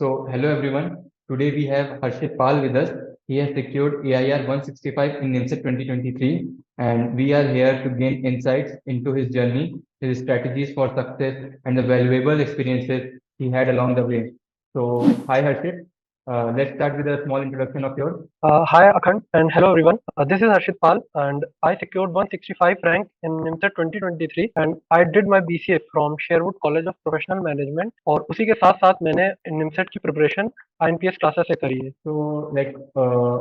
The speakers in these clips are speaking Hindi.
Hello everyone. Today we have Harshit Pal with us. He has secured AIR 165 in NIMSET 2023, and we are here to gain insights into his journey, his strategies for success, and the valuable experiences he had along the way. Hi Harshit. Let's start with a small introduction of yours. Hi Akhand and hello everyone. This is Harshit Pal and I secured 165 rank in NIMSET 2023 and I did my BCA from Sherwood College of Professional Management और उसी के साथ साथ मैंने NIMSET की प्रिपरेशन INPS क्लासेस से करी है।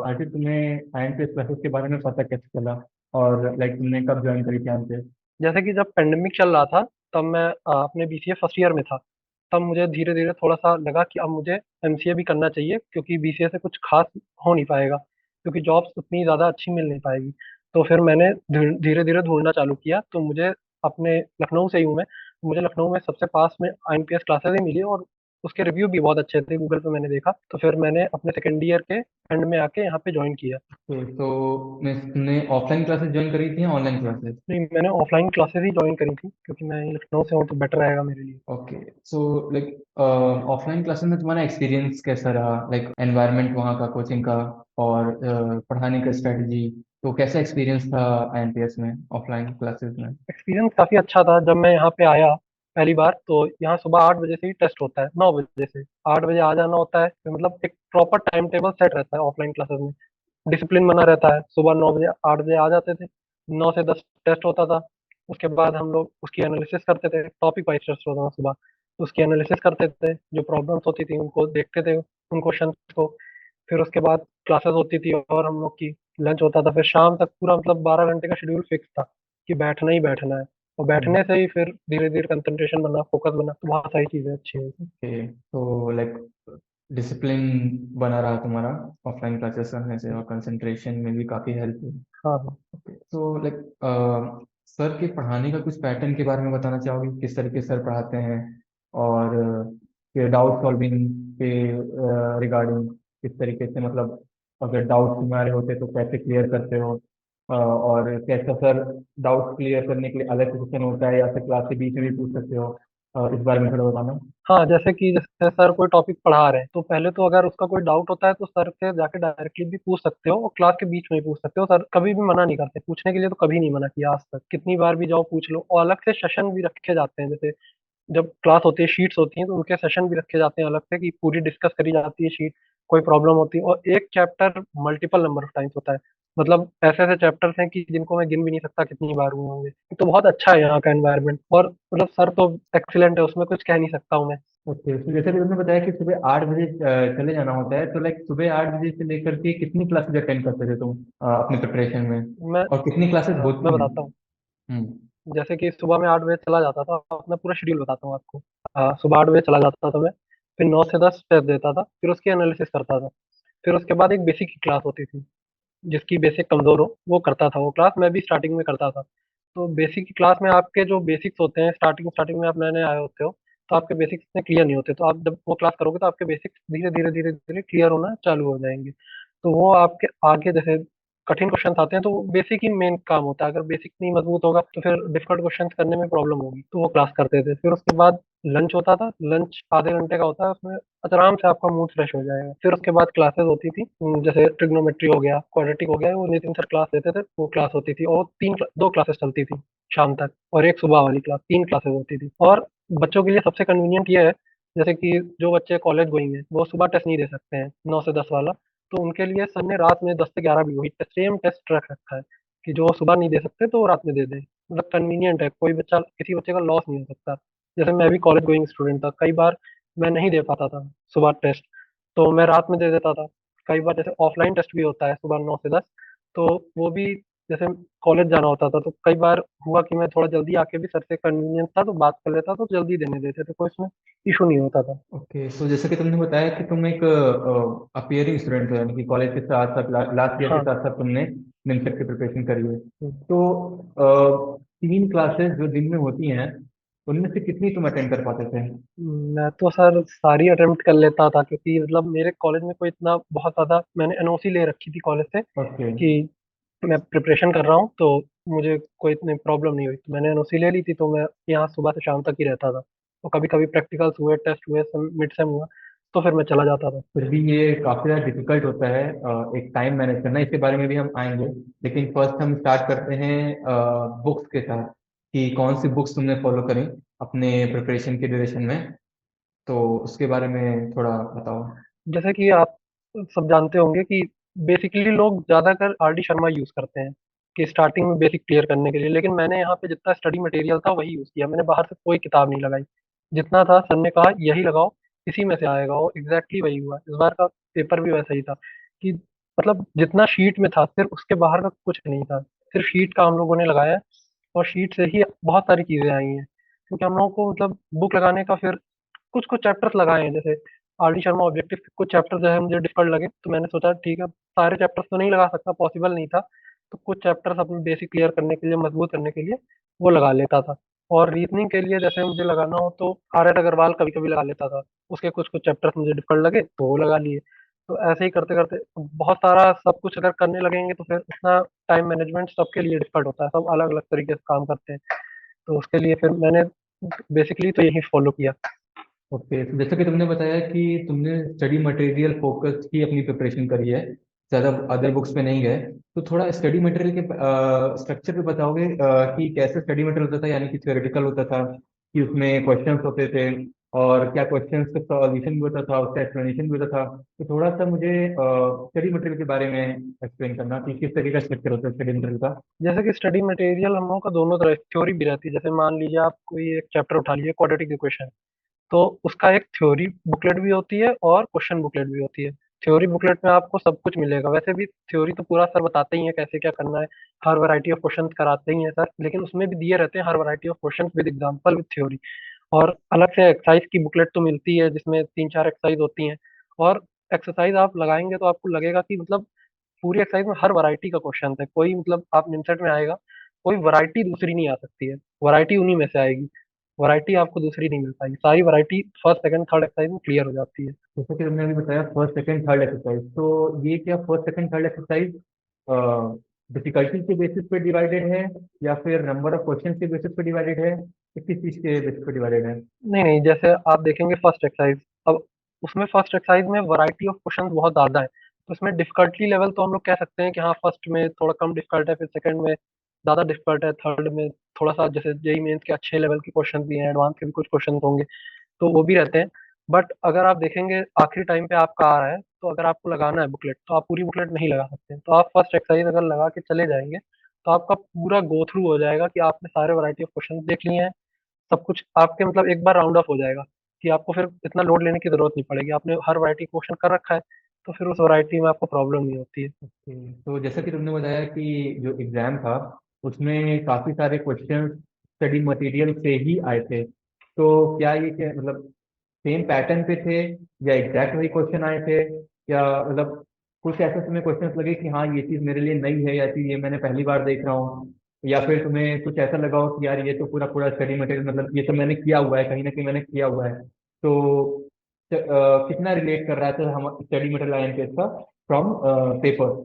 Harshit, तुम्हें INPS क्लासेस के बारे में पता कैसे चला और तुमने कब ज्वाइन करी थी INPS? जैसे कि जब पेंडेमिक चल रहा था तब मैं अपने BCA फर्स्ट ईयर में था। तब मुझे धीरे धीरे थोड़ा सा लगा कि अब मुझे MCA भी करना चाहिए क्योंकि BCA से कुछ खास हो नहीं पाएगा क्योंकि जॉब्स उतनी ज़्यादा अच्छी मिल नहीं पाएगी। तो फिर मैंने धीरे धीरे ढूंढना चालू किया तो मुझे अपने लखनऊ से ही हूँ मैं, मुझे लखनऊ में सबसे पास में INPS क्लासेस ही मिली और उसके रिव्यू भी बहुत अच्छे थे, गूगल पे मैंने देखा तो फिर मैंने अपने सेकेंड ईयर के एंड में आके यहाँ पे ज्वाइन किया। तुमने ऑफलाइन क्लासेस ज्वाइन करी थी या ऑनलाइन क्लासेस? नहीं, मैंने ऑफलाइन क्लासेस ही ज्वाइन करी थी क्योंकि मैं लखनऊ से हूँ तो बेटर रहेगा मेरे लिए। ओके। सो ऑफलाइन क्लासेस में तुम्हारा एक्सपीरियंस कैसा रहा? एनवायरनमेंट वहाँ का, कोचिंग का, और पढ़ाने का स्ट्रेटजी, तो कैसा एक्सपीरियंस था आईएमपीएस में, ऑफलाइन क्लासेस में? एक्सपीरियंस काफ़ी अच्छा था। जब मैं यहाँ पे आया पहली बार तो यहाँ सुबह 8 बजे से ही टेस्ट होता है, 9 बजे से 8 बजे आ जाना होता है। तो मतलब एक प्रॉपर टाइम टेबल सेट रहता है ऑफलाइन क्लासेस में, डिसिप्लिन बना रहता है। सुबह 9 बजे 8 बजे आ जाते थे, 9 से 10 टेस्ट होता था। उसके बाद हम लोग उसकी एनालिसिस करते थे, टॉपिक वाइज टेस्ट होता था सुबह, तो उसकी एनालिसिस करते थे, जो प्रॉब्लम्स होती थी उनको देखते थे उन क्वेश्चन को। फिर उसके बाद क्लासेस होती थी और हम लोग की लंच होता था। फिर शाम तक पूरा मतलब 12 घंटे का शेड्यूल फिक्स था कि बैठना ही बैठना है और बैठने से ही फिर धीरे धीरे कंसंट्रेशन बना, फोकस बना, तो बहुत सारी चीजें अच्छी हुई। ओके, तो डिसिप्लिन बना रहा तुम्हारा ऑफलाइन क्लासेस करने से, और कंसंट्रेशन में भी काफ़ी हेल्प हुई। हाँ हाँ। ओके, तो सर के पढ़ाने का कुछ पैटर्न के बारे में बताना चाहोगे? किस तरीके से सर पढ़ाते हैं, और डाउट सॉल्विंग के रिगार्डिंग किस तरीके से, अगर डाउट तुम्हारे होते तो कैसे क्लियर करते हो, और कैसा सर डाउट क्लियर करने के लिए अलग सेशन होता है या फिर क्लास के बीच में भी पूछ सकते हो? इस बारे में थोड़ा बताना। हाँ, जैसे सर कोई टॉपिक पढ़ा रहे हैं तो पहले तो अगर उसका कोई डाउट होता है तो सर से जाके डायरेक्टली भी पूछ सकते हो और क्लास के बीच में भी पूछ सकते हो। सर कभी भी मना नहीं करते पूछने के लिए, तो कभी नहीं मना किया आज तक, कितनी बार भी जाओ पूछ लो। और अलग से सेशन भी रखे जाते हैं, जैसे जब क्लास होती है, शीट्स होती हैं, तो उनके सेशन भी रखे जाते हैं अलग से कि पूरी डिस्कस करी जाती है शीट, कोई प्रॉब्लम होती है। और एक chapter multiple number of times होता है, मतलब ऐसे ऐसे चैप्टर्स हैं कि जिनको मैं गिन भी नहीं सकता कितनी बार हुए होंगे। तो बहुत अच्छा है यहाँ का एनवायरनमेंट और मतलब सर तो एक्सीलेंट है, उसमें कुछ कह नहीं सकता हूँ मैं। ओके, तो जैसे कि तुमने बताया कि सुबह 8 बजे चले जाना होता है, तो सुबह 8 बजे से लेकर के कितनी क्लासेस अटेंड करते थे तुम अपने प्रिपरेशन में, मैं और कितनी क्लासेस मैं होती हैं? बताता हूँ। हम्म। जैसे कि सुबह में 8 बजे चला जाता था, अपना पूरा शेड्यूल बताता हूँ आपको। सुबह 8 बजे चला जाता था मैं, फिर 9 से 10 टेस्ट देता था, फिर उसकी एनालिसिस करता था। फिर उसके बाद एक बेसिक की क्लास होती थी, जिसकी बेसिक कमजोर हो वो करता था, वो क्लास मैं भी स्टार्टिंग में करता था। तो बेसिक की क्लास में आपके जो बेसिक्स होते हैं, स्टार्टिंग स्टार्टिंग में आप नए नए आए होते हो तो आपके बेसिक्स में क्लियर नहीं होते, तो आप जब वो क्लास करोगे तो आपके बेसिक्स धीरे धीरे धीरे धीरे क्लियर होना चालू हो जाएंगे। तो वो आपके आगे जैसे कठिन क्वेश्चन आते हैं तो बेसिक ही मेन काम होता है। अगर बेसिक नहीं मजबूत होगा तो फिर डिफिकल्ट क्वेश्चन करने में प्रॉब्लम होगी, तो वो क्लास करते थे। फिर उसके बाद लंच होता था, लंच आधे घंटे का होता है, उसमें आराम से आपका मूड फ्रेश हो जाएगा। फिर उसके बाद क्लासेस होती थी, जैसे ट्रिग्नोमेट्री हो गया, क्वाड्रेटिक हो गया, वो नितिन सर क्लास लेते थे, वो क्लास होती थी। और दो क्लासेस चलती थी शाम तक, और एक सुबह वाली क्लास, 3 क्लासेस होती थी। और बच्चों के लिए सबसे कन्वीनियंट ये है, जैसे कि जो बच्चे कॉलेज गोइंग है वो सुबह टेस्ट नहीं दे सकते हैं 9 से 10 वाला, तो उनके लिए सर ने रात में 10 से 11 भी वही सेम टेस्ट रख रखा है कि जो सुबह नहीं दे सकते तो वो रात में दे दें। मतलब कन्वीनियंट है, कोई बच्चा किसी बच्चे का लॉस नहीं हो सकता। जैसे मैं भी कॉलेज गोइंग स्टूडेंट था, कई बार मैं नहीं दे पाता था सुबह टेस्ट, तो मैं रात में दे देता था। कई बार जैसे ऑफलाइन टेस्ट भी होता है सुबह 9 से 10, तो वो भी जैसे कॉलेज जाना होता था तो कई बार हुआ कि मैं थोड़ा जल्दी आके भी सर से कन्वीनियंस था तो बात कर लेता तो जल्दी देने देते थे, कोई इसमें इशू नहीं होता था। ओके, सो जैसे कि तुमने बताया कि तुम एक अपियरिंग स्टूडेंट हो, यानी कि कॉलेज के साथ साथ लास्ट ईयर के हाँ। साथ साथ तुमने निमसेट की प्रिपरेशन करी है। हम्म। तो 3 क्लासेस जो दिन में होती हैं, उनमें से कितनी तुम अटेंड कर पाते थे? मैं तो सर सारी अटेम्प्ट कर लेता था क्योंकि मतलब मेरे कॉलेज में कोई इतना बहुत ज़्यादा, मैंने एनओसी ले रखी थी कॉलेज से ओके। कि मैं प्रिपरेशन कर रहा हूँ तो मुझे कोई इतनी प्रॉब्लम नहीं हुई, तो मैंने एनओसी ले ली थी। तो मैं यहाँ सुबह से शाम तक ही रहता था, तो कभी कभी प्रैक्टिकल्स हुए, टेस्ट हुए, मिड सेम हुआ, तो फिर मैं चला जाता था। फिर भी ये काफी ज्यादा डिफिकल्ट होता है एक टाइम मैनेज करना, इसके बारे में भी हम आएंगे। लेकिन फर्स्ट हम स्टार्ट करते हैं बुक्स के साथ, कि कौन सी बुक्स तुमने फॉलो करी अपने प्रिपरेशन के ड्यूरेशन में, तो उसके बारे में थोड़ा बताओ। जैसे कि आप सब जानते होंगे कि बेसिकली लोग ज्यादातर RD शर्मा यूज करते हैं कि स्टार्टिंग में बेसिक क्लियर करने के लिए, लेकिन मैंने यहाँ पे जितना स्टडी मटेरियल था वही यूज किया। मैंने बाहर से कोई किताब नहीं लगाई, जितना था सर ने कहा यही लगाओ, इसी में से आएगा, और एग्जैक्टली वही हुआ। इस बार का पेपर भी वैसा ही था कि मतलब जितना शीट में था सिर्फ उसके बाहर का कुछ नहीं था। सिर्फ शीट का हम लोगों ने लगाया है, और शीट से ही बहुत सारी चीजें आई हैं, क्योंकि हम लोगों को मतलब बुक लगाने का फिर कुछ कुछ चैप्टर्स लगाए हैं। जैसे RD शर्मा ऑब्जेक्टिव के कुछ चैप्टर जो है मुझे डिफिकल्ट लगे, तो मैंने सोचा ठीक है, सारे चैप्टर्स तो नहीं लगा सकता, पॉसिबल नहीं था, तो कुछ चैप्टर्स अपने बेसिक क्लियर करने के लिए, मजबूत करने के लिए वो लगा लेता था। और रीजनिंग के लिए जैसे मुझे लगाना हो तो RS अग्रवाल कभी कभी लगा लेता था, उसके कुछ कुछ चैप्टर्स मुझे डिफिकल्ट लगे तो वो लगा लिए। तो ऐसे ही करते करते बहुत सारा सब कुछ अगर करने लगेंगे तो फिर उतना टाइम मैनेजमेंट सबके लिए डिफिकल्ट होता है, सब अलग अलग तरीके से काम करते हैं। तो उसके लिए फिर मैंने बेसिकली तो यही फॉलो किया। ओके, तो जैसा कि तुमने बताया कि तुमने स्टडी मटेरियल फोकस की अपनी प्रिपरेशन करी है, ज़्यादा अदर बुक्स पे नहीं गए, तो थोड़ा स्टडी मटेरियल के स्ट्रक्चर पे बताओगे कि कैसे स्टडी मटेरियल होता था, यानी कि थ्योरेटिकल होता था कि उसमें क्वेश्चंस होते थे, और क्या क्वेश्चंस का सॉल्यूशन भी होता था, उसका एक्सप्लेनेशन भी होता था। तो थोड़ा सा मुझे स्टडी मटेरियल के बारे में एक्सप्लेन करना कि किस तरीके का स्ट्रक्चर होता है स्टडी मटेरियल का। जैसे कि स्टडी मटेरियल हम लोगों का दोनों तरह थ्योरी भी रहती है। जैसे मान लीजिए आप कोई एक चैप्टर उठा लीजिए, क्वाड्रेटिक इक्वेशन, तो उसका एक थ्योरी बुकलेट भी होती है और क्वेश्चन बुकलेट भी होती है। थ्योरी बुकलेट में आपको सब कुछ मिलेगा, वैसे भी थ्योरी तो पूरा सर बताते ही है कैसे क्या करना है, हर वैरायटी ऑफ क्वेश्चन कराते ही हैं सर, लेकिन उसमें भी दिए रहते हैं हर variety of question with example with theory. और अलग से एक्सरसाइज की बुकलेट तो मिलती है जिसमें 3-4 एक्सरसाइज होती हैं। और एक्सरसाइज आप लगाएंगे तो आपको लगेगा कि मतलब पूरी एक्सरसाइज में हर वैरायटी का क्वेश्चन है, कोई मतलब आप निमसेट में आएगा, कोई वैरायटी दूसरी नहीं आ सकती है, वैरायटी उन्हीं में से आएगी, वैरायटी आपको दूसरी नहीं मिल पाएगी, सारी variety first second third exercise में क्लियर हो जाती है। जैसे कि तुमने अभी बताया फर्स्ट सेकंड थर्ड एक्सरसाइज, तो ये क्या first second third exercise difficulty के बेसिस पे डिवाइडेड है, या फिर नंबर ऑफ क्वेश्चन के बेसिस पे डिवाइडेड है, या किस चीज के बेसिस पे डिवाइडेड है? नहीं नहीं, जैसे आप देखेंगे फर्स्ट एक्सरसाइज, अब उसमें फर्स्ट एक्सरसाइज में वैरायटी ऑफ क्वेश्चन बहुत ज्यादा है, तो उसमें डिफिकल्टी लेवल तो हम लोग कह सकते हैं कि हाँ फर्स्ट में थोड़ा कम डिफिकल्ट है, फिर सेकंड में ज्यादा डिफिकल्ट है, थर्ड में थोड़ा सा, जैसे जेई मेंस के अच्छे लेवल के क्वेश्चन भी हैं, एडवांस के भी कुछ क्वेश्चन होंगे, तो वो भी रहते हैं। बट अगर आप देखेंगे आखिरी टाइम पे आपका आ रहा है, तो अगर आपको लगाना है बुकलेट तो आप पूरी बुकलेट नहीं लगा सकते, तो आप फर्स्ट एक्सरसाइज अगर लगा के चले जाएंगे तो आपका पूरा गो थ्रू हो जाएगा कि आपने सारे वैरायटी ऑफ क्वेश्चन देख लिए हैं, सब कुछ आपके मतलब एक बार राउंड ऑफ हो जाएगा, कि आपको फिर इतना लोड लेने की जरूरत नहीं पड़ेगी, आपने हर वैरायटी क्वेश्चन कर रखा है, तो फिर उस वैरायटी में आपको प्रॉब्लम नहीं होती है। तो जैसा कि तुमने बताया कि जो एग्जाम था उसमें काफी सारे क्वेश्चन स्टडी मटेरियल से ही आए थे, तो क्या ये क्या मतलब सेम पैटर्न पे थे, या एग्जैक्ट वही क्वेश्चन आए थे, या मतलब कुछ ऐसे तुम्हें क्वेश्चंस लगे कि हाँ ये चीज़ मेरे लिए नई है, या चीज़ ये मैंने पहली बार देख रहा हूँ, या फिर तुम्हें कुछ ऐसा लगा हो कि यार ये तो पूरा पूरा स्टडी मटेरियल, मतलब ये तो मैंने किया हुआ है, कहीं ना कहीं मैंने किया हुआ है, तो कितना रिलेट कर रहा था हम स्टडी मटेरियल आईएमपीएस का फ्रॉम पेपर,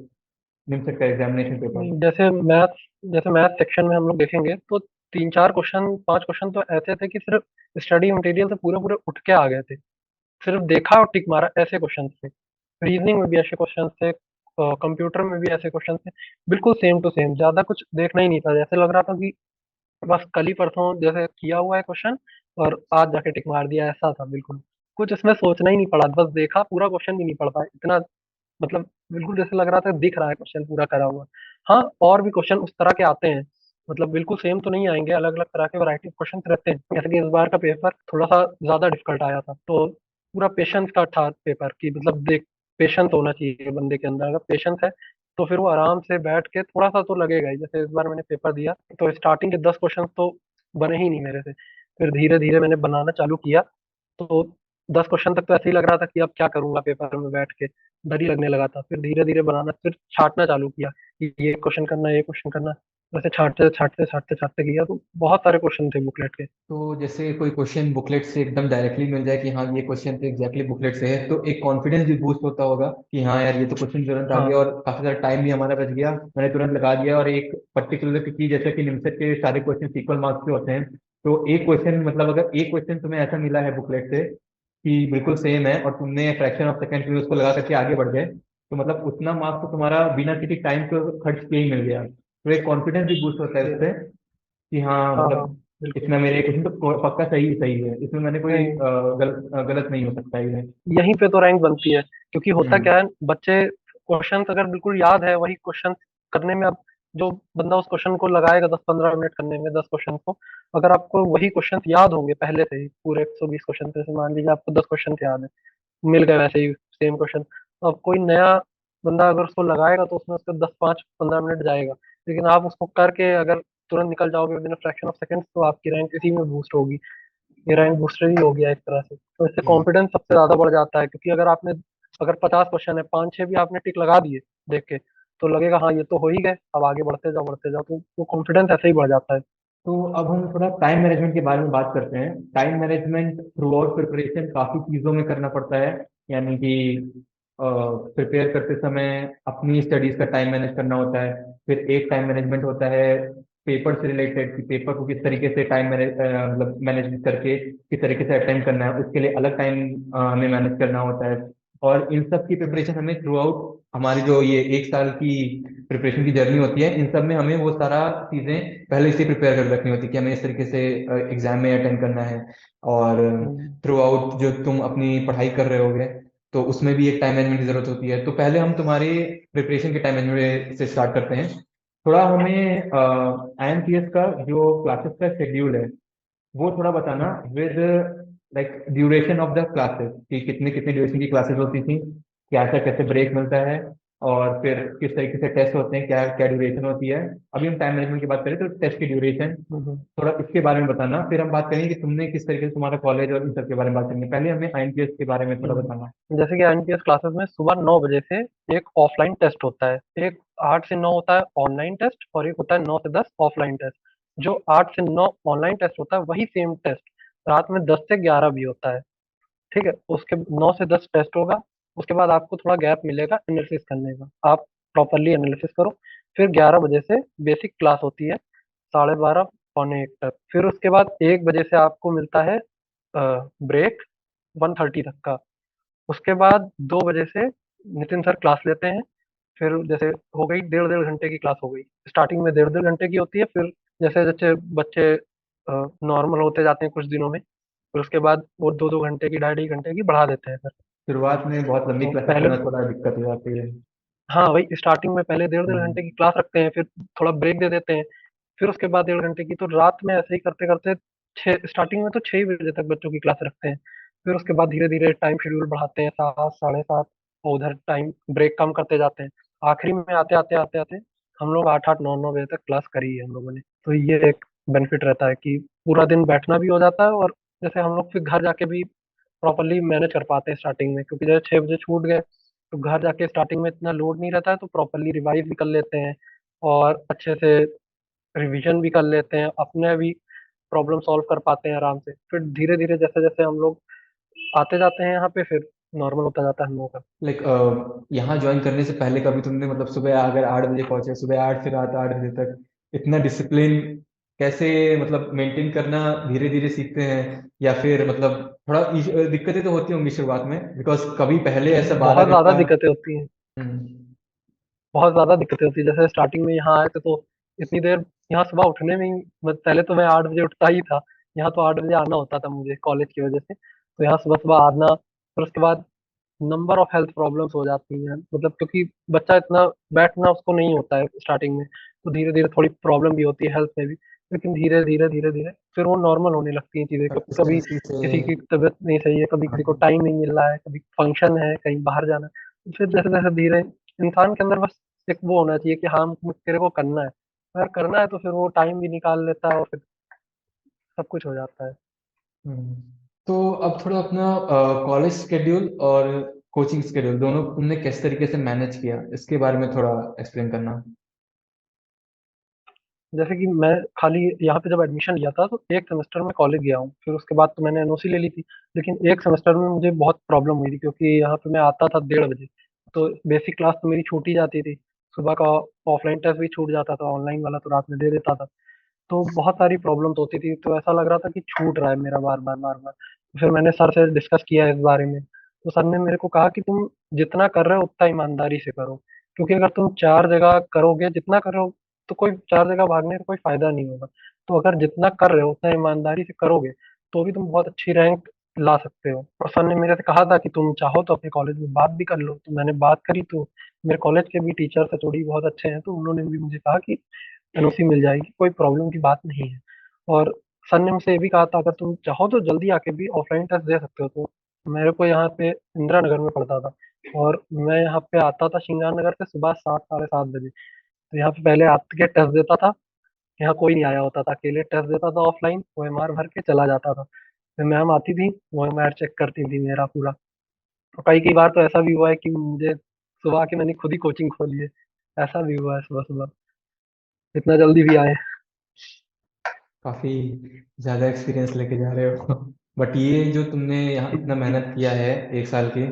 निम्सट का एग्जामिनेशन पेपर? जैसे मैथ सेक्शन में हम लोग देखेंगे तो 3-4 क्वेश्चन 5 क्वेश्चन तो ऐसे थे कि सिर्फ स्टडी मटेरियल से पूरे पूरे उठ के आ गए थे, सिर्फ देखा और टिक मारा ऐसे क्वेश्चन थे। रीजनिंग में भी ऐसे क्वेश्चन थे, कंप्यूटर में भी ऐसे क्वेश्चन थे, बिल्कुल सेम टू सेम, ज्यादा कुछ देखना ही नहीं था, जैसे लग रहा था कि बस कल ही परसों जैसे किया हुआ है क्वेश्चन और आज जाके टिक मार दिया, ऐसा था बिल्कुल। कुछ इसमें सोचना ही नहीं पड़ा, बस देखा, पूरा क्वेश्चन भी नहीं पढ़ पाए, इतना मतलब बिल्कुल जैसे लग रहा था दिख रहा है क्वेश्चन पूरा करा हुआ। हाँ, और भी क्वेश्चन उस तरह के आते हैं, मतलब बिल्कुल सेम तो नहीं आएंगे, अलग अलग तरह के वैरायटी ऑफ क्वेश्चन रहते हैं। जैसे कि इस बार का पेपर थोड़ा सा ज्यादा डिफिकल्ट आया था, तो पूरा पेशेंस का था पेपर, की मतलब देख, पेशेंस होना चाहिए बंदे के अंदर, अगर पेशेंस है तो फिर वो आराम से बैठ के, थोड़ा सा तो लगेगा ही। जैसे इस बार मैंने पेपर दिया तो स्टार्टिंग के 10 क्वेश्चन तो बने ही नहीं मेरे से, फिर धीरे धीरे मैंने बनाना चालू किया, तो 10 क्वेश्चन तक तो ऐसे ही लग रहा था कि अब क्या करूंगा पेपर में बैठ के, डर ही लगने लगा था, फिर धीरे धीरे बनाना, फिर छांटना चालू किया कि ये क्वेश्चन करना है, ये क्वेश्चन करना है। वैसे छांटते छांटते छांटते छांटते किया, तो बहुत सारे क्वेश्चन थे बुकलेट के। तो जैसे कोई क्वेश्चन बुकलेट से एकदम डायरेक्टली मिल जाए कि हाँ ये क्वेश्चन तो एग्जैक्टली बुकलेट से है, तो एक कॉन्फिडेंस भी बूस्ट होता होगा कि हाँ यार ये तो क्वेश्चन तुरंत आ गया, हाँ और काफी सारा टाइम भी हमारा बच गया, मैंने तुरंत लगा दिया, और एक पर्टिकुलर, क्योंकि जैसे कि निमसेट के सारे क्वेश्चन इक्वल मार्क्स के होते हैं, तो एक क्वेश्चन मतलब अगर एक क्वेश्चन तुम्हें ऐसा मिला है बुकलेट से कि बिल्कुल सेम है और तुमने फ्रैक्शन ऑफ सेकंड में उसको लगा करके आगे बढ़ गए, तो मतलब उतना मार्क्स तो तुम्हारा बिना किसी टाइम को खर्च किए ही मिल गया, तो एक कॉन्फिडेंस भी बूस्ट होता है जी। उससे कि हाँ हाँ हाँ, मतलब बिल्कुल। इसमें मेरे क्वेश्चन तो पक्का सही सही है, इसमें मैंने कोई नहीं, गलत नहीं हो सकता है। यहीं पे तो रैंक बनती है, क्योंकि होता हम्म। क्या है, बच्चे क्वेश्चन अगर बिल्कुल याद है वही क्वेश्चन करने में, अब जो बंदा उस क्वेश्चन को लगाएगा 10-15 मिनट करने में 10 क्वेश्चन को, अगर आपको वही क्वेश्चन याद होंगे पहले से ही पूरे 120 क्वेश्चन, जैसे मान लीजिए आपको 10 क्वेश्चन याद है, मिल गए वैसे ही सेम क्वेश्चन, तो अब कोई नया बंदा अगर उसको लगाएगा तो उसमें उसका 10-5-15 मिनट जाएगा। लेकिन आप उसको करके अगर तुरंत निकल जाओगे with in fraction of seconds, तो आपकी रैंक इसी में बूस्ट होगी। ये रैंक बूस्टर ही हो गया एक तरह से, तो इससे हम्म। कॉन्फिडेंस सबसे ज्यादा बढ़ जाता है, क्योंकि अगर 50 क्वेश्चन है, 5-6 भी आपने टिक लगा दिए देख के, तो लगेगा हाँ ये तो हो ही गए, अब आगे बढ़ते जाओ, तो वो कॉन्फिडेंस ऐसे ही बढ़ जाता है। तो अब हम थोड़ा टाइम मैनेजमेंट के बारे में बात करते हैं। Time management through out preparation काफ़ी चीज़ों में करना पड़ता है, यानी कि प्रिपेयर करते समय अपनी स्टडीज़ का टाइम मैनेज करना होता है। फिर एक टाइम मैनेजमेंट होता है पेपर से रिलेटेड, कि पेपर को किस तरीके से टाइम मैनेज मतलब मैनेज करके किस तरीके से अटेंड करना है, उसके लिए अलग टाइम हमें मैनेज करना होता है। और इन सब की प्रिपरेशन हमें थ्रू आउट हमारी जो ये एक साल की प्रिपरेशन की जर्नी होती है, इन सब में हमें वो सारा चीज़ें पहले से प्रिपेयर कर रखनी होती है कि हमें इस तरीके से एग्जाम में अटेंड करना है। और हम्म, थ्रू आउट जो तुम अपनी पढ़ाई कर रहे होगे, तो उसमें भी एक टाइम मैनेजमेंट की जरूरत होती है। तो पहले हम तुम्हारे प्रिपरेशन के टाइम मैनेजमेंट से स्टार्ट करते हैं। थोड़ा हमें IMPS का जो क्लासेस का शेड्यूल है वो थोड़ा बताना, hmm. With like duration of the classes, कि कितने कितने ड्यूरेशन की क्लासेस होती थी, क्या क्या कैसे ब्रेक मिलता है, और फिर किस तरीके से टेस्ट होते हैं, क्या क्या ड्यूरेशन होती है। अभी हम टाइम मैनेजमेंट की बात करें तो टेस्ट की ड्यूरेशन हम्म। थोड़ा इसके बारे में बताना, फिर हम बात करेंगे कि तुमने किस तरीके से तुम्हारा कॉलेज और इन सब के बारे में बात करेंगे। पहले हमें IMPS के बारे में थोड़ा बताना। जैसे कि आईएमपीएस क्लासेस में सुबह 9 बजे से एक ऑफलाइन टेस्ट होता है, एक 8 से 9 होता है ऑनलाइन टेस्ट, और एक होता है 9 से 10 ऑफलाइन टेस्ट। जो 8 से 9 ऑनलाइन टेस्ट होता है वही सेम टेस्ट रात में 10 से 11 भी होता है। ठीक है, उसके 9 से 10 टेस्ट होगा, उसके बाद आपको थोड़ा गैप मिलेगा एनालिसिस करने का, आप प्रॉपरली एनालिसिस करो। फिर 11 बजे से बेसिक क्लास होती है, 12:30 पौने 1 तक। फिर उसके बाद 1 बजे से आपको मिलता है ब्रेक, 1:30 तक का। उसके बाद 2 बजे से नितिन सर क्लास लेते हैं। फिर जैसे हो गई 1.5 1.5 घंटे की क्लास हो गई, स्टार्टिंग में 1.5 1.5 घंटे की होती है, फिर जैसे जैसे बच्चे नॉर्मल होते जाते हैं कुछ दिनों में, फिर उसके बाद वो 2-2 घंटे की 2.5 2.5 घंटे की बढ़ा देते हैं फिर। शुरुआत में बहुत लंबी तो क्लासेस पहले, करना थोड़ा दिक्कत हो जाती है। हाँ वही स्टार्टिंग में पहले 1.5 1.5 घंटे हम्म। की क्लास रखते हैं, फिर थोड़ा ब्रेक दे देते हैं, फिर उसके बाद 1.5 घंटे की, तो रात में ऐसे ही करते करते छः स्टार्टिंग में तो 6 ही बजे तक बच्चों की क्लास रखते हैं। फिर उसके बाद धीरे धीरे टाइम शेड्यूल बढ़ाते हैं, 7 साढ़े 7, और उधर टाइम ब्रेक कम करते जाते हैं। आखिरी में आते आते आते आते हम लोग 8-8 9 9 बजे तक क्लास करी है हम लोगों ने। तो ये एक बेनिफिट रहता है कि पूरा दिन बैठना भी हो जाता है, और जैसे हम लोग फिर घर जाके भी प्रॉपरली मैनेज कर पाते हैं स्टार्टिंग में, क्योंकि जैसे 6 बजे छूट गए तो घर जाके स्टार्टिंग में इतना लोड नहीं रहता है, तो प्रॉपरली रिवाइज भी कर लेते हैं, और अच्छे से रिवीजन भी कर लेते हैं, अपने भी प्रॉब्लम सॉल्व कर पाते हैं आराम से। फिर धीरे धीरे जैसे जैसे हम लोग आते जाते हैं यहाँ पे, फिर नॉर्मल होता जाता है हम लोगों का। लाइक यहाँ ज्वाइन करने से पहले कभी तुमने मतलब सुबह अगर 8 बजे पहुंचे, सुबह 8 से रात 8 बजे तक इतना डिसिप्लिन कैसे मतलब मेंटेन करना धीरे धीरे सीखते हैं, या फिर मतलब थोड़ा दिक्कतें तो होती होंगी शुरुआत में, बिकॉज कभी पहले ऐसा बहुत 12 घंटा। ज्यादा दिक्कतें होती हैं, हम्म। बहुत ज्यादा दिक्कतें होती है। जैसे स्टार्टिंग में यहाँ आए थे तो इतनी देर यहाँ सुबह उठने में ही, पहले तो मैं 8 बजे उठता ही था, यहाँ तो 8 बजे आना होता था मुझे कॉलेज की वजह से, तो यहाँ सुबह सुबह आना, फिर उसके बाद नंबर ऑफ हेल्थ प्रॉब्लम्स हो जाती हैं, मतलब क्योंकि बच्चा इतना बैठना उसको नहीं होता है स्टार्टिंग में, तो धीरे धीरे थोड़ी प्रॉब्लम भी होती है हेल्थ में भी। लेकिन धीरे धीरे धीरे धीरे फिर वो नॉर्मल होने लगती हैं चीज़ें, क्योंकि कभी कंसिस्टेंसी से। किसी की तबीयत नहीं सही है, कभी किसी को टाइम नहीं मिल रहा है, कभी फंक्शन है कहीं बाहर जाना है, फिर जैसे जैसे धीरे इंसान के अंदर बस एक वो होना चाहिए कि हाँ तेरे को करना है, अगर करना है तो फिर वो टाइम भी निकाल लेता है, और फिर सब कुछ हो जाता है। हम्म। तो अब थोड़ा अपना कॉलेज स्केड्यूल और कोचिंग स्केड्यूल दोनों तुमने किस तरीके से मैनेज किया, इसके बारे में थोड़ा एक्सप्लेन करना। जैसे कि मैं खाली यहाँ पे जब एडमिशन लिया था तो एक सेमेस्टर में कॉलेज गया हूँ, फिर उसके बाद तो मैंने एनओसी ले ली थी। लेकिन एक सेमेस्टर में मुझे बहुत प्रॉब्लम हुई थी, क्योंकि यहाँ पे मैं आता था 1:30 बजे, तो बेसिक क्लास तो मेरी छूट ही जाती थी, सुबह का ऑफलाइन टेस्ट भी छूट जाता था, ऑनलाइन वाला तो रात में दे देता था। तो बहुत सारी प्रॉब्लम्स होती थी, तो ऐसा लग रहा था कि छूट रहा है मेरा बार बार बार बार। फिर मैंने सर से डिस्कस किया इस बारे में, तो सर ने मेरे को कहा कि तुम जितना कर रहे हो उतना ईमानदारी से करो, क्योंकि अगर तुम 4 जगह करोगे जितना कर रहे हो, तो कोई 4 जगह भागने का कोई फायदा नहीं होगा। तो अगर जितना कर रहे हो उतना ईमानदारी से करोगे, तो भी तुम बहुत अच्छी रैंक ला सकते हो। और सर ने मेरे से कहा था कि तुम चाहो तो अपने कॉलेज में बात भी कर लो। तो मैंने बात करी, तो मेरे कॉलेज के भी टीचर्स है थोड़ी बहुत अच्छे हैं, तो उन्होंने भी मुझे कहा कि एनओसी मिल जाएगी, कोई प्रॉब्लम की बात नहीं है। और सर ने मुझसे ये भी कहा था, अगर तुम चाहो तो जल्दी आके भी ऑफलाइन टेस्ट दे सकते हो। तो मेरे को यहाँ पे इंदिरा नगर में पड़ता था, और मैं यहाँ पे आता था श्रृंगार नगर से सुबह 7 साढ़े 7 बजे। तो यहाँ पे पहले आके टेस्ट देता था। यहाँ कोई नहीं आया होता था, अकेले टेस्ट देता था ऑफलाइन, ओएमआर भर के चला जाता था। फिर मैम आती थी, ओएमआर चेक करती थी मेरा पूरा। और कई कई बार तो ऐसा भी हुआ है कि मुझे सुबह आके मैंने खुद ही कोचिंग खोली है। ऐसा भी हुआ है सुबह सुबह, इतना जल्दी भी आए। काफी ज्यादा एक्सपीरियंस लेके जा रहे हो। बट ये जो तुमने यहाँ इतना मेहनत किया है 1 साल की,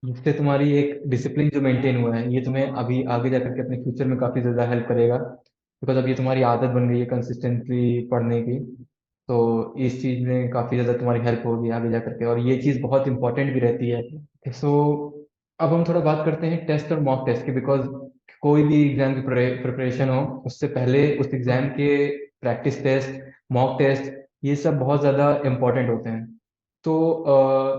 जिससे तुम्हारी एक डिसिप्लिन जो मेंटेन हुआ है, ये तुम्हें अभी आगे जा करके अपने फ्यूचर में काफी ज्यादा हेल्प करेगा, बिकॉज अब ये तुम्हारी आदत बन गई है कंसिस्टेंटली पढ़ने की। तो इस चीज में काफी ज्यादा तुम्हारी हेल्प होगी आगे जा करके, और ये चीज बहुत इंपॉर्टेंट भी रहती है। सो अब हम थोड़ा बात करते हैं टेस्ट और मॉक टेस्ट की, बिकॉज कोई भी एग्जाम की प्रिपरेशन हो, उससे पहले उस एग्जाम के प्रैक्टिस टेस्ट, मॉक टेस्ट, ये सब बहुत ज़्यादा इम्पोर्टेंट होते हैं। तो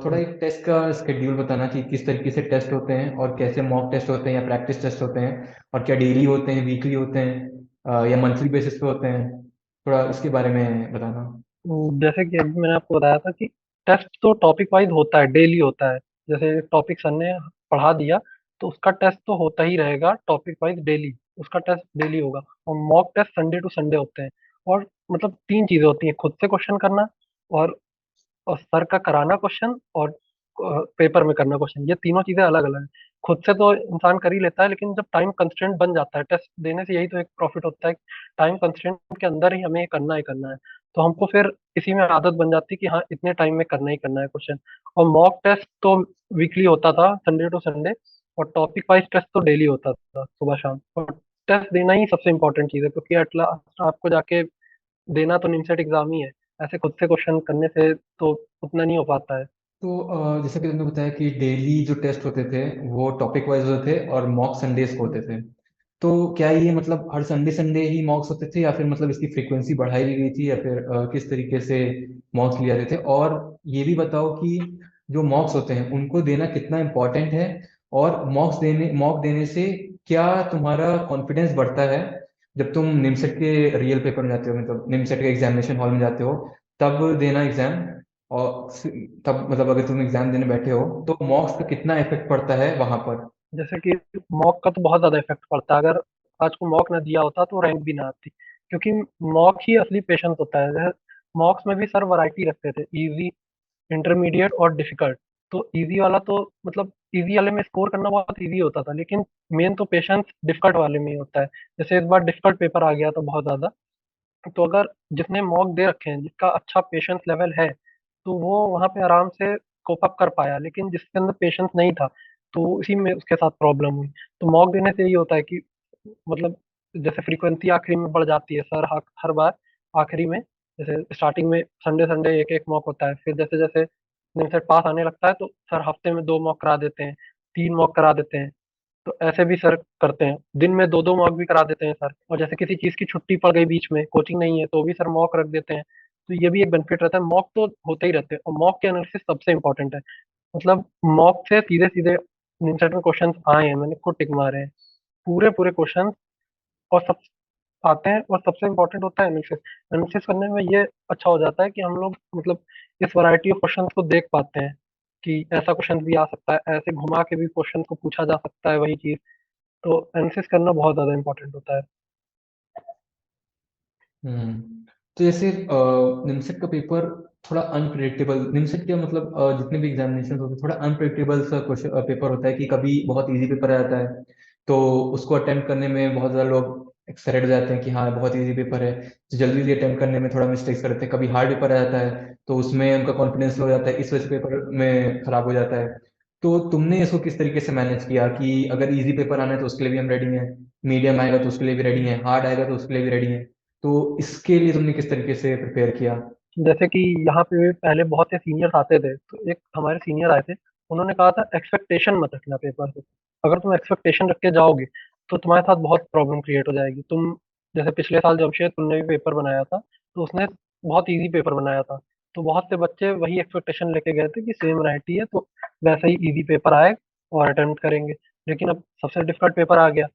थोड़ा एक टेस्ट का स्केड्यूल बताना कि किस तरीके से टेस्ट होते हैं और कैसे मॉक टेस्ट होते हैं या प्रैक्टिस टेस्ट होते हैं, और क्या डेली होते हैं, वीकली होते हैं, या मंथली बेसिस पे होते हैं, थोड़ा इसके बारे में बताना। जैसे कि अभी मैंने आपको बताया था कि टेस्ट तो टॉपिक वाइज होता है, डेली होता है। जैसे टॉपिक सर ने पढ़ा दिया, तो उसका टेस्ट तो होता ही रहेगा टॉपिक वाइज डेली। उसका टेस्ट डेली होगा। और mock test Sunday to Sunday होते हैं। और मतलब 3 चीजें होती हैं: खुद से क्वेश्चन करना, और सर का कराना क्वेश्चन, और पेपर में करना क्वेश्चन। ये तीनों चीजें अलग अलग हैं। खुद से तो इंसान कर ही लेता है, लेकिन जब टाइम कंस्ट्रेंट बन जाता है टेस्ट देने से, यही तो एक प्रॉफिट होता है। टाइम कंस्ट्रेंट के अंदर ही हमें ये करना ही करना है। तो हमको फिर इसी में आदत बन जाती है कि हाँ, इतने टाइम में करना ही करना है क्वेश्चन। और मॉक टेस्ट तो वीकली होता था, संडे टू संडे। और टॉपिक वाइज टेस्ट तो डेली होता था, सुबह शाम। और टेस्ट देना ही सबसे इंपॉर्टेंट चीज़ है, क्योंकि एटलास्ट आपको जाके देना तो निमसेट एग्जाम ही है। ऐसे खुद से क्वेश्चन करने से तो उतना नहीं हो पाता है। तो जैसे कि तुमने बताया कि डेली जो टेस्ट होते थे वो टॉपिक वाइज होते थे और मॉक संडेज को होते थे, तो क्या ये मतलब हर संडे संडे ही मॉक्स होते थे, या फिर मतलब इसकी फ्रीक्वेंसी बढ़ाई दी गई थी, या फिर किस तरीके से मॉक्स लिए जाते थे? और ये भी बताओ कि जो मॉक्स होते हैं उनको देना कितना इम्पोर्टेंट है, और मॉक देने से क्या तुम्हारा कॉन्फिडेंस बढ़ता है जब तुम निमसेट के रियल पेपर में जाते हो, मतलब निमसेट के एग्जामिनेशन हॉल में जाते हो, तब देना एग्जाम, और तब मतलब अगर तुम एग्जाम देने बैठे हो तो मॉक्स का कितना इफेक्ट पड़ता है वहां पर? जैसे कि मॉक का तो बहुत ज्यादा इफेक्ट पड़ता है। अगर आज को मॉक ना दिया होता तो रैंक भी ना आती, क्योंकि मॉक ही असली पेशेंस होता है। मॉक्स में भी सर वैरायटी रखते थे: इजी, इंटरमीडिएट और डिफिकल्ट। तो इजी वाला तो मतलब इजी वाले में स्कोर करना बहुत इजी होता था, लेकिन मेन तो पेशेंस डिफिकल्ट वाले में ही होता है। जैसे इस बार डिफिकल्ट पेपर आ गया था बहुत ज्यादा। तो अगर जिसने मॉक दे रखे हैं, जिसका अच्छा पेशेंस लेवल है, तो वो वहां पे आराम से कोप अप कर पाया। लेकिन जिसके अंदर पेशेंस नहीं था, तो उसी में उसके साथ प्रॉब्लम हुई। तो मॉक देने से यही होता है कि मतलब जैसे फ्रीक्वेंसी आखिरी में बढ़ जाती है। सर हर बार आखिरी में, जैसे स्टार्टिंग में संडे संडे एक एक मॉक होता है, फिर जैसे जैसे सेट पास आने लगता है, तो सर हफ्ते में 2 मॉक करा देते हैं, 3 मॉक करा देते हैं। तो ऐसे भी सर करते हैं, दिन में दो दो मॉक भी करा देते हैं सर। और जैसे किसी चीज की छुट्टी पड़ गई, बीच में कोचिंग नहीं है, तो भी सर मॉक रख देते हैं। तो ये भी एक बेनिफिट रहता है। मॉक तो होते ही रहते हैं, और मॉक के एनालिसिस सबसे इंपॉर्टेंट है। मतलब मॉक से सीधे सीधे निमसेट में क्वेश्चन आए हैं, मैंने खुद टिक मारे हैं, पूरे पूरे क्वेश्चन। और सब आते हैं। और सबसे इम्पोर्टेंट होता है एनालिसिस। एनालिसिस करने में ये अच्छा हो जाता है कि हम लोग मतलब इस वैरायटी ऑफ क्वेश्चंस को देख पाते हैं, कि ऐसा क्वेश्चन भी आ सकता है, ऐसे घुमा के भी क्वेश्चन को पूछा जा सकता है वही चीज। तो एनालिसिस करना बहुत ज्यादा इंपॉर्टेंट होता है। हम्म। तो जैसे निमसेट का पेपर थोड़ा अनप्रिडिक्टेबल, निमसेट के मतलब जितने भी एग्जामिनेशन होते हैं थोड़ा अनप्रिडिक्टेबल सा क्वेश्चन पेपर होता है, कि कभी बहुत इजी पेपर आ जाता है तो उसको अटेम्प्ट करने में बहुत ज़्यादा लोग एक्साइटेड हो जाते हैं कि हाँ बहुत इजी पेपर है, तो जल्दी जल्दी अटेम्प्ट करने में थोड़ा मिस्टेक्स करते हैं। कभी हार्ड पेपर आ जाता है तो उसमें उनका कॉन्फिडेंस लो हो जाता है, इस वजह से पेपर में खराब हो जाता है। तो तुमने इसको किस तरीके से मैनेज किया कि अगर इजी पेपर आना है तो उसके लिए भी हम रेडी हैं, मीडियम आएगा तो उसके लिए भी रेडी हैं, हार्ड आएगा तो उसके लिए भी रेडी हैं, तो इसके लिए तुमने किस तरीके से प्रिपेयर किया? जैसे कि यहाँ पे भी पहले बहुत से सीनियर्स आते थे, तो एक हमारे सीनियर आए थे, उन्होंने कहा था एक्सपेक्टेशन मत रखना पेपर से। अगर तुम एक्सपेक्टेशन रख के जाओगे तो तुम्हारे साथ बहुत प्रॉब्लम क्रिएट हो जाएगी। तुम जैसे पिछले साल जमशेद तुमने भी पेपर बनाया था, तो उसने बहुत ईजी पेपर बनाया था, तो बहुत से बच्चे वही एक्सपेक्टेशन लेके गए थे कि सेम वैरायटी है तो वैसा ही ईजी पेपर आए और अटेम्प्ट करेंगे। लेकिन अब सबसे डिफिकल्ट पेपर आ गया,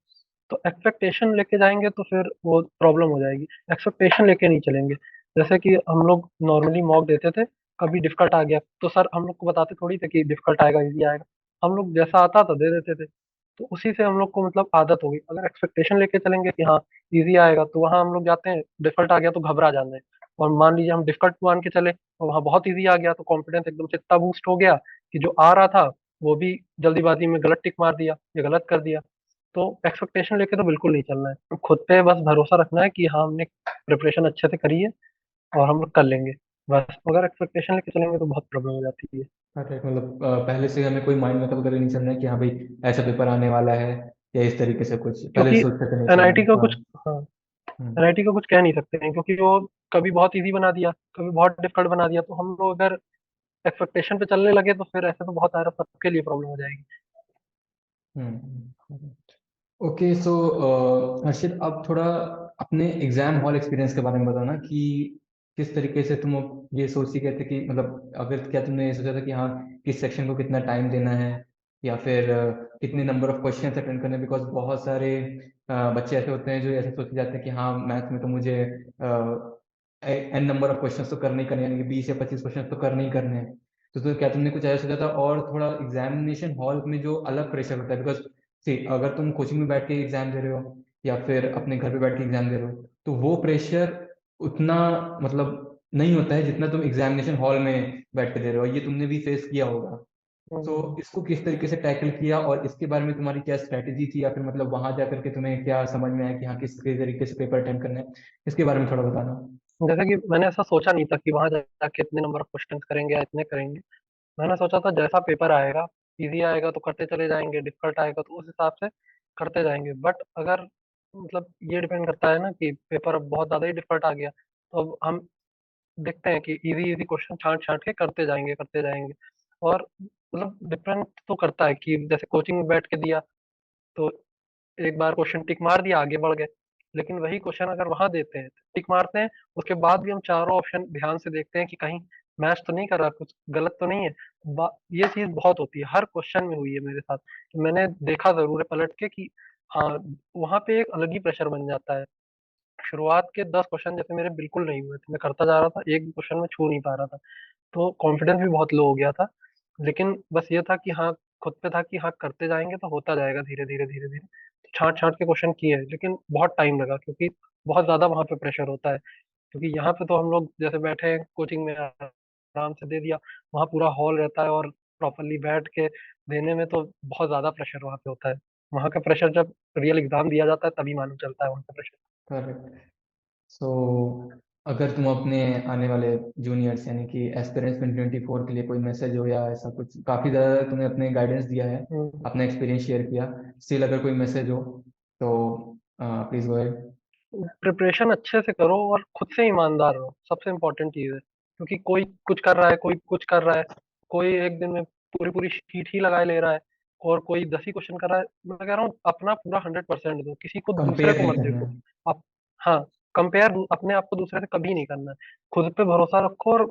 तो एक्सपेक्टेशन लेके जाएंगे तो फिर वो प्रॉब्लम हो जाएगी। एक्सपेक्टेशन लेके नहीं चलेंगे। जैसे कि हम लोग नॉर्मली मॉक देते थे, कभी डिफिकल्ट आ गया तो सर हम लोग को बताते थोड़ी थे कि डिफिकल्ट आएगा इजी आएगा, हम लोग जैसा आता था दे देते थे। तो उसी से हम लोग को मतलब आदत हो गई। अगर एक्सपेक्टेशन लेके चलेंगे कि हाँ इजी आएगा, तो वहाँ हम लोग जाते हैं, डिफिकल्ट आ गया तो घबरा जाते हैं। और मान लीजिए हम डिफिकल्ट मान के चले और वहाँ बहुत इजी आ गया, तो कॉन्फिडेंस एकदम से इतना बूस्ट हो गया कि जो आ रहा था वो भी जल्दीबाजी में गलत टिक मार दिया या गलत कर दिया। तो एक्सपेक्टेशन लेके तो बिल्कुल नहीं चलना है, खुद पे बस भरोसा रखना है कि हाँ हमने प्रिपरेशन अच्छे से करी है और हम लोग कर लेंगे। बस अगर एक्सपेक्टेशन लेके चलेंगे तो बहुत प्रॉब्लम हो जाती है। करेक्ट, मतलब पहले से हमें कोई माइंड मेकअप करके नहीं चलना है कि हाँ भाई ऐसा पेपर आने वाला है, या इस तरीके से कुछ पहले क्योंकि सोच करके नहीं चलना एनआईटी है। का हाँ। कुछ, हाँ, हम्म। एनआईटी का कुछ कह नहीं सकते हैं, क्योंकि वो कभी बहुत इजी बना दिया, कभी बहुत डिफिकल्ट बना दिया। तो हम लोग अगर एक्सपेक्टेशन पे चलने लगे तो फिर ऐसे तो बहुत सारा सबके लिए प्रॉब्लम हो जाएगी। ओके, सो हर्षित, अब थोड़ा अपने एग्जाम हॉल एक्सपीरियंस के बारे में बताना कि किस तरीके से तुम ये सोच ही कहते कि मतलब अगर क्या तुमने ये सोचा था कि हाँ किस सेक्शन को कितना टाइम देना है, या फिर कितने नंबर ऑफ क्वेश्चन अटेंड करने, बिकॉज बहुत सारे बच्चे ऐसे होते हैं जो ऐसे सोच जाते हैं कि हाँ मैथ में तो मुझे एन नंबर ऑफ क्वेश्चन तो करने ही करने हैं, यानी कि 20 या 25 क्वेश्चन तो करने ही करने हैं। तो क्या तुमने कुछ ऐसा सोचा था? और थोड़ा एग्जामिनेशन हॉल में जो अलग प्रेशर होता है, बिकॉज सी अगर तुम कोचिंग में बैठ के एग्जाम दे रहे हो या फिर अपने घर पे बैठ के एग्जाम दे रहे हो, तो वो प्रेशर उतना मतलब नहीं होता है जितना तुम एग्जामिनेशन हॉल में बैठ के दे रहे हो। ये तुमने भी फेस किया होगा। तो हम्म। इसको किस तरीके से टैकल किया, और इसके बारे में तुम्हारी क्या स्ट्रैटेजी थी, या फिर मतलब वहां जाकर के तुम्हें क्या समझ में आया कि हाँ किस तरीके से पेपर अटेम्प्ट करना है? इसके बारे में थोड़ा बताना। जैसे कि मैंने ऐसा सोचा नहीं था कि वहां जाके इतने नंबर ऑफ क्वेश्चन करेंगे या इतने करेंगे। मैंने सोचा था जैसा पेपर आएगा, इजी आएगा तो करते चले जाएंगे, डिफिकल्ट आएगा तो उस हिसाब से करते जाएंगे। बट अगर मतलब ये डिपेंड करता है ना कि पेपर अब बहुत ज्यादा ही डिफिकल्ट आ गया, तो अब हम देखते हैं कि इजी इजी क्वेश्चन छांट छांट के करते जाएंगे। और मतलब डिपेंड तो करता है कि जैसे कोचिंग में बैठ के दिया तो एक बार क्वेश्चन टिक मार दिया, आगे बढ़ गए। लेकिन वही क्वेश्चन अगर वहां देते हैं, टिक मारते हैं, उसके बाद भी हम चारों ऑप्शन ध्यान से देखते हैं कि कहीं मैच तो नहीं कर रहा, कुछ गलत तो नहीं है। ये चीज बहुत होती है, हर क्वेश्चन में हुई है मेरे साथ कि मैंने देखा जरूर है पलट के कि हाँ वहां पे एक अलग ही प्रेशर बन जाता है। शुरुआत के 10 क्वेश्चन जैसे मेरे बिल्कुल नहीं हुए थे, मैं करता जा रहा था, एक भी क्वेश्चन में छू नहीं पा रहा था, तो कॉन्फिडेंस भी बहुत लो हो गया था। लेकिन बस ये था कि हाँ खुद पे था कि हाँ करते जाएंगे तो होता जाएगा धीरे धीरे धीरे धीरे। तो छांट छांट के क्वेश्चन किए, लेकिन बहुत टाइम लगा क्योंकि बहुत ज्यादा वहां पे प्रेशर होता है। क्योंकि यहाँ पे तो हम लोग जैसे बैठे हैं कोचिंग में, आराम से दे दिया। वहाँ पूरा हॉल रहता है और प्रॉपरली बैठ के देने में तो बहुत ज्यादा प्रेशर वहाँ पे होता है। वहाँ का प्रेशर जब रियल एग्जाम दिया जाता है तभी मालूम चलता है वहाँ का प्रेशर। करेक्ट। सो अगर तुम अपने आने वाले जूनियर्स यानी कि एस्पिरेंट्स 2024 के लिए कोई मैसेज हो, या ऐसा कुछ, काफ़ी ज़्यादा तुमने अपने गाइडेंस दिया है, अपना एक्सपीरियंस शेयर किया, स्टिल अगर कोई मैसेज हो तो प्लीज़ गो अहेड। प्रिपरेशन अच्छे से करो और खुद से ईमानदार रहो, सबसे इम्पोर्टेंट चीज है। क्योंकि कोई कुछ कर रहा है, कोई कुछ कर रहा है, कोई एक दिन में पूरी पूरी शीट ही लगाए ले रहा है और कोई 10 ही क्वेश्चन कर रहा है। मैं कह रहा हूँ अपना पूरा 100% दो, किसी को दूसरे कंपेयर को नहीं मत करना देखो। है। आप, हाँ, कंपेयर अपने आप को दूसरे से कभी नहीं करना है। खुद पे भरोसा रखो और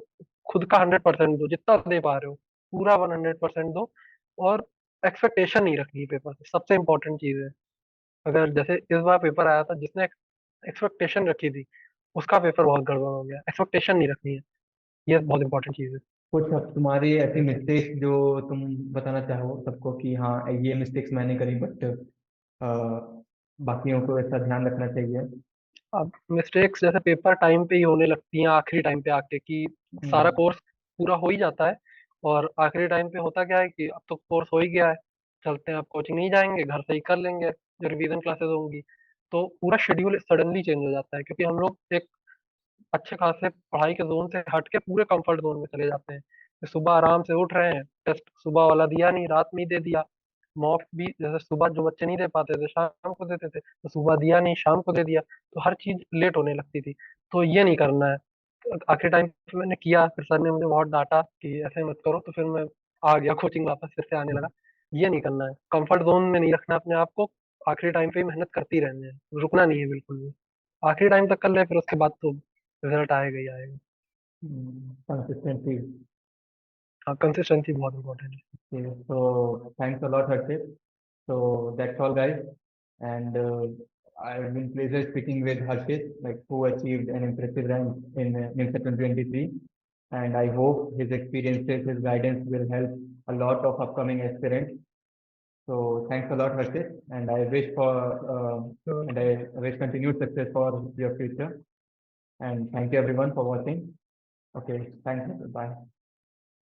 खुद का 100% दो, जितना दे पा रहे हो पूरा 100% दो। और एक्सपेक्टेशन नहीं रखनी पेपर से, सबसे इम्पोर्टेंट चीज है। अगर जैसे इस बार पेपर आया था, जिसने एक्सपेक्टेशन रखी थी उसका पेपर बहुत गड़बड़ हो गया। एक्सपेक्टेशन नहीं रखनी है, ये बहुत इंपॉर्टेंट चीज है। कुछ अब तुम्हारी ऐसी मिस्टेक्स जो तुम बताना चाहो सबको कि हाँ ये मिस्टेक्स मैंने करी, बट बाकियों को ऐसा ध्यान रखना चाहिए? अब मिस्टेक्स जैसे पेपर टाइम पे ही होने लगती हैं, आखिरी टाइम पे आके कि सारा हम्म। कोर्स पूरा हो ही जाता है और आखिरी टाइम पे होता क्या है कि अब तो कोर्स हो ही गया है, चलते हैं, अब कोचिंग नहीं जाएंगे, घर से ही कर लेंगे जो रिवीजन क्लासेस होंगी। तो पूरा शेड्यूल सडनली चेंज हो जाता है क्योंकि हम लोग एक अच्छे खासे पढ़ाई के जोन से हट के पूरे कंफर्ट जोन में चले जाते हैं। कि सुबह आराम से उठ रहे हैं, टेस्ट सुबह वाला दिया नहीं, रात में ही दे दिया। मॉक भी जैसे सुबह जो बच्चे नहीं दे पाते थे शाम को देते थे, तो सुबह दिया नहीं शाम को दे दिया, तो हर चीज लेट होने लगती थी। तो ये नहीं करना है। आखिरी टाइम पे मैंने किया, फिर सर ने मुझे बहुत डांटा कि ऐसे मत करो, तो फिर मैं आ गया कोचिंग, वापस फिर से आने लगा। ये नहीं करना है, कंफर्ट जोन में नहीं रखना अपने आप को, आखिरी टाइम पे ही मेहनत करती रहनी है, रुकना नहीं है बिल्कुल भी। आखिरी टाइम तक कर ले, फिर उसके बाद तो रिजल्ट आएगा ही आएगा। कंसिस्टेंसी। हाँ, कंसिस्टेंसी बहुत इंपॉर्टेंट है। So thanks a lot, Harshit. So that's all, guys. And I've been pleasure speaking with Harshit, like who achieved an impressive rank in NIMSA 2023. And I hope his experiences, his guidance will help a lot of upcoming aspirants. So thanks a lot, Harshit, and I wish for तो and I wish continued success for your future. And thank you everyone for watching. Okay, thanks. Bye.